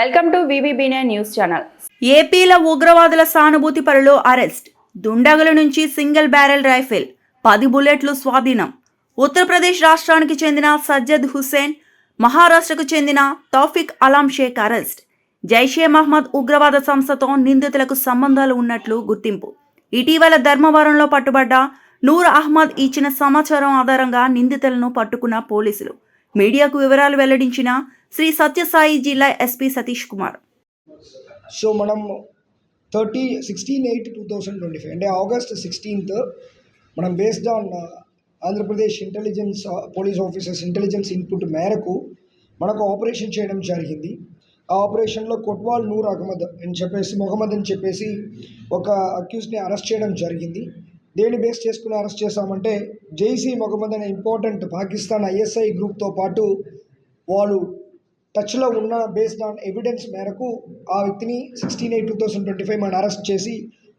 Welcome to వివిబినే news channel. ఏపీలో ఉగ్రవాదుల సానుభూతి పరులు అరెస్ట్, దుండగుల నుంచి సింగిల్ బ్యారెల్ రైఫిల్, 10 బుల్లెట్లు స్వాధీనం. ఉత్తరప్రదేశ్ రాష్ట్రానికి చెందిన సజ్జద్ హుస్సేన్, మహారాష్ట్రకు చెందిన తౌఫిక్ అలాం షేక్ అరెస్ట్. జైషే మహ్మద్ ఉగ్రవాద సంస్థతో నిందితులకు సంబంధాలు ఉన్నట్లు గుర్తింపు. ఇటీవల ధర్మవరంలో పట్టుబడ్డ నూర్ అహ్మద్ ఇచ్చిన సమాచారం ఆధారంగా నిందితులను పట్టుకున్న పోలీసులు. మీడియాకు వివరాలు వెల్లడించిన శ్రీ సత్యసాయి జిల్లా ఎస్పీ సతీష్ కుమార్. సో మనం 16/8/2025 అంటే ఆగస్ట్ 16th మనం based on Andhra Pradesh intelligence police officers intelligence input మేరకు మనకు ఆపరేషన్ చేయడం జరిగింది. ఆ ఆపరేషన్లో కొట్వాల్ నూర్ అహ్మద్ మొహమ్మద్ అని చెప్పేసి ఒక అక్యూజ్ని అరెస్ట్ చేయడం జరిగింది. దేన్ని బేస్ చేసుకుని అరెస్ట్ చేశామంటే జైషే మొహమ్మద్ అనే ఇంపార్టెంట్ పాకిస్తాన్ ISI గ్రూప్తో పాటు వాళ్ళు టచ్లో ఉన్న బేస్డ్ ఆన్ ఎవిడెన్స్ మేరకు ఆ వ్యక్తిని 16/8/2025 మనం అరెస్ట్ చేసి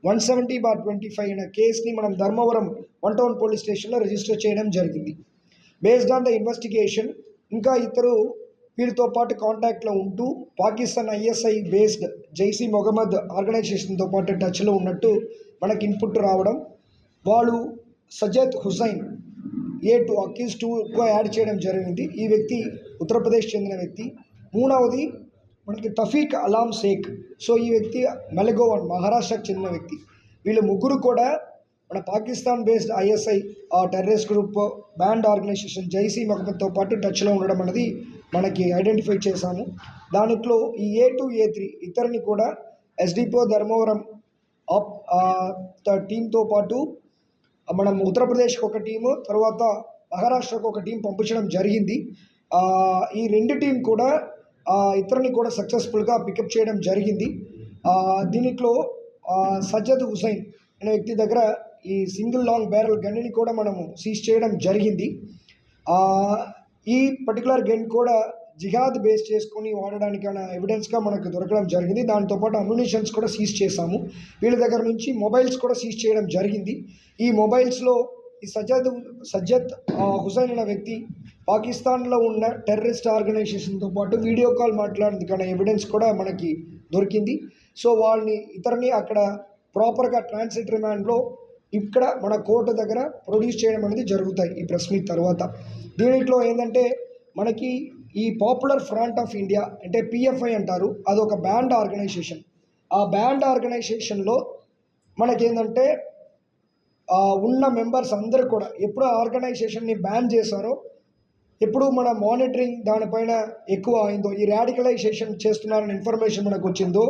170/25 అనే కేసుని మనం ధర్మవరం 1 టౌన్ పోలీస్ స్టేషన్లో రిజిస్టర్ చేయడం జరిగింది. బేస్డ్ ఆన్ ద ఇన్వెస్టిగేషన్ ఇంకా ఇద్దరు వీరితో పాటు కాంటాక్ట్లో ఉంటూ పాకిస్తాన్ ISI బేస్డ్ జైషే మొహమ్మద్ ఆర్గనైజేషన్తో పాటు టచ్లో ఉన్నట్టు మనకి ఇన్పుట్ రావడం, వాళ్ళు సజ్జద్ హుస్సేన్ A2 అక్యూజ్ 2గా యాడ్ చేయడం జరిగింది. ఈ వ్యక్తి ఉత్తరప్రదేశ్ చెందిన వ్యక్తి. మూడవది మనకి తఫీక్ అలాం షేక్. సో ఈ వ్యక్తి మెలగోవన్ మహారాష్ట్రకు చెందిన వ్యక్తి. వీళ్ళు ముగ్గురు కూడా మన Pakistan based ISI terrorist group band organization Jaishe మొహమ్మద్తో పాటు టచ్లో ఉండడం అనేది మనకి ఐడెంటిఫై చేశాము. దాంట్లో ఈ A2 A3 ఇద్దరిని కూడా SDPO ధర్మవరం టీంతో పాటు మనం ఉత్తరప్రదేశ్కి ఒక టీము, తర్వాత మహారాష్ట్రకు ఒక టీం పంపించడం జరిగింది. ఈ రెండు టీం కూడా ఇతరుని కూడా సక్సెస్ఫుల్గా పికప్ చేయడం జరిగింది. దీనిలో సజ్జద్ హుస్సేన్ అనే వ్యక్తి దగ్గర ఈ సింగిల్ లాంగ్ బ్యారెల్ గన్ని కూడా మనము సీజ్ చేయడం జరిగింది. ఈ పర్టికులర్ గన్ కూడా జిహాద్ బేస్ చేసుకొని వాడడానికైన ఎవిడెన్స్గా మనకు దొరకడం జరిగింది. దాంతోపాటు అమ్యునిషన్స్ కూడా సీజ్ చేశాము. వీళ్ళ దగ్గర నుంచి మొబైల్స్ కూడా సీజ్ చేయడం జరిగింది. ఈ మొబైల్స్లో ఈ సజ్జద్ హుస్సేన్ అనే వ్యక్తి పాకిస్తాన్లో ఉన్న టెర్రరిస్ట్ ఆర్గనైజేషన్తో పాటు వీడియో కాల్ మాట్లాడేందుకైన ఎవిడెన్స్ కూడా మనకి దొరికింది. సో ఇతరుని అక్కడ ప్రాపర్గా ట్రాన్సిట్ రిమాండ్లో ఇక్కడ మన కోర్టు దగ్గర ప్రొడ్యూస్ చేయడం అనేది జరుగుతాయి ఈ ప్రెస్ మీట్ తర్వాత. దీంట్లో ఏంటంటే మనకి ఈ పాపులర్ ఫ్రంట్ ఆఫ్ ఇండియా అంటే PFI అంటారు, అదొక బ్యాండ్ ఆర్గనైజేషన్. ఆ బ్యాండ్ ఆర్గనైజేషన్లో మనకేంటంటే ఉన్న మెంబర్స్ అందరూ కూడా ఎప్పుడు ఆర్గనైజేషన్ని బ్యాన్ చేశారో, ఎప్పుడు మన మానిటరింగ్ దానిపైన ఎక్కువ అయిందో, ఈ రాడికలైజేషన్ చేస్తున్నారని ఇన్ఫర్మేషన్ మనకు వచ్చిందో,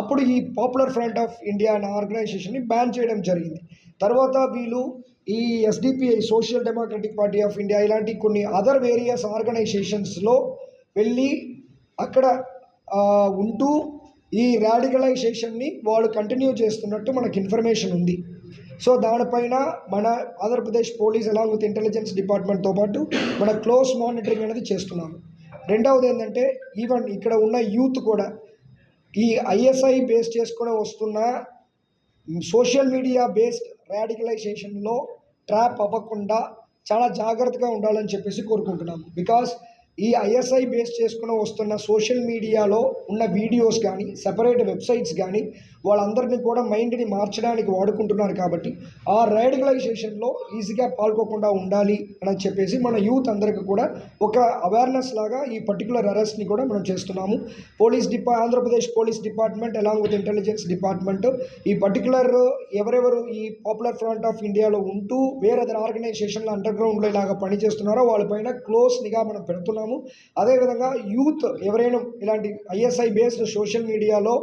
అప్పుడు ఈ పాపులర్ ఫ్రంట్ ఆఫ్ ఇండియా అనే ఆర్గనైజేషన్ని బ్యాన్ చేయడం జరిగింది. తర్వాత వీళ్ళు ఈ SDPI social democratic party of India ఇలాంటి కొన్ని అదర్ వేరియస్ ఆర్గనైజేషన్స్లో వెళ్ళి అక్కడ ఉంటూ ఈ రాడికలైజేషన్ని వాళ్ళు కంటిన్యూ చేస్తున్నట్టు మనకు ఇన్ఫర్మేషన్ ఉంది. సో దానిపైన మన Andhra Pradesh police along with intelligence డిపార్ట్మెంట్తో పాటు మన క్లోజ్ మానిటరింగ్ అనేది చేస్తున్నాము. రెండవది ఏంటంటే ఈవెన్ ఇక్కడ ఉన్న యూత్ కూడా ఈ ISI బేస్ చేసుకుని వస్తున్న సోషల్ మీడియా బేస్డ్ రాడికలైజేషన్లో ట్రాప్ అవ్వకుండా చాలా జాగ్రత్తగా ఉండాలని చెప్పేసి కోరుకుంటున్నాము. బికాస్ ఈ ISI బేస్ చేసుకుని వస్తున్న సోషల్ మీడియాలో ఉన్న వీడియోస్ కానీ సెపరేట్ వెబ్సైట్స్ కానీ వాళ్ళందరినీ కూడా మైండ్ని మార్చడానికి వాడుకుంటున్నారు. కాబట్టి ఆ రాడికలైజేషన్లో ఈజీగా పాల్గొకుండా ఉండాలి అని చెప్పేసి మన యూత్ అందరికీ కూడా ఒక అవేర్నెస్ లాగా ఈ పర్టికులర్ అరెస్ట్ని కూడా మనం చేస్తున్నాము. Andhra Pradesh police department along with intelligence department ఈ పర్టికులర్ ఎవరెవరు ఈ పాపులర్ ఫ్రంట్ ఆఫ్ ఇండియాలో ఉంటూ వేరే ఆర్గనైజేషన్లో అండర్గ్రౌండ్లో ఇలాగా పనిచేస్తున్నారో వాళ్ళపైన క్లోజ్ నిఘా మనం పెడుతున్నాము. అదేవిధంగా యూత్ ఎవరైనా ఇలాంటి ISI బేస్డ్ సోషల్ మీడియాలో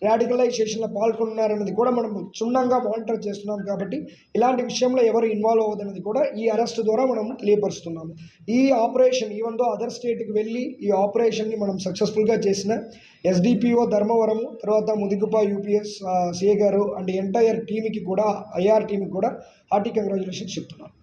రాడికలైజేషన్లో పాల్గొన్నారనేది కూడా మనం క్షుణ్ణంగా మానిటర్ చేస్తున్నాం. కాబట్టి ఇలాంటి విషయంలో ఎవరు ఇన్వాల్వ్ అవ్వదనేది కూడా ఈ అరెస్ట్ ద్వారా మనం తెలియపరుస్తున్నాము. ఈ ఆపరేషన్ ఈవెన్తో అదర్ స్టేట్కి వెళ్ళి ఈ ఆపరేషన్ని మనం సక్సెస్ఫుల్గా చేసిన SDPO ధర్మవరము, తర్వాత ముదిగుప UPS CA గారు అండ్ ఎంటైర్ టీమ్కి కూడా IR టీమ్కి కూడా హార్టీ కంగ్రాచులేషన్స్ చెప్తున్నాను.